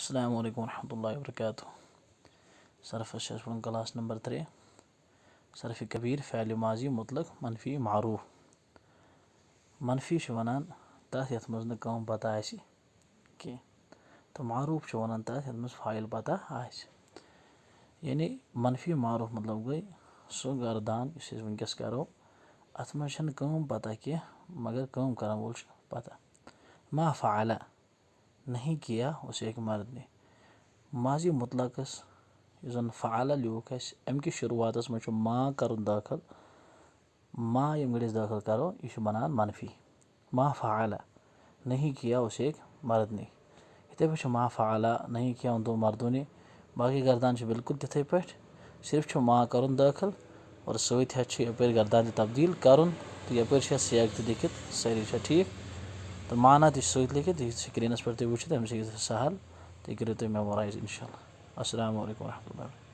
अस्सलामु अलैकुम रहमतुल्लाहि व बरकातुहू। सरफ़ क्लास नंबर 3 सरफ़ कबीर फ़ैल माजी मुतलक मनफ़ी मारूफ। मनफ़ी वनान तथ यथ मज़ न कम पता आसि कह तो मारूफ वनान तथ यथ मज़ फ़ाइल पता आसि। यानी मनफ़ी मारूफ मतलब गई सो गर्दान इस वनकस करो अत मज़ कम पता कह मगर कम कर वोल पता। मा फ़अला नहीं किया उसे एक मर्द ने। माजी मुतलकस जन फ़अला लिख अमि शुरुआत मज मा कर दाखिल मा यम गड़िस दाखिल करो यह बनान मनफ़ी। मा फ़अला नहीं किया उसे एक मर्द ने। इथे पे मा फ़अला नहीं किया उन दो मर्दों ने। बाकी गर्दान बिल्कुल तिथे पे सिर्फ मा कर दाखिल और सत यप गर्दान तब्दील कर तो यप सेग लिखित सारी ठीक तो माना सत लिखित स्क्रीनस पे वो तमें सहल तो करो तुम मेमोराइज इंशाअल्लाह। अस्सलामु अलैकुम रहमतुल्लाहि।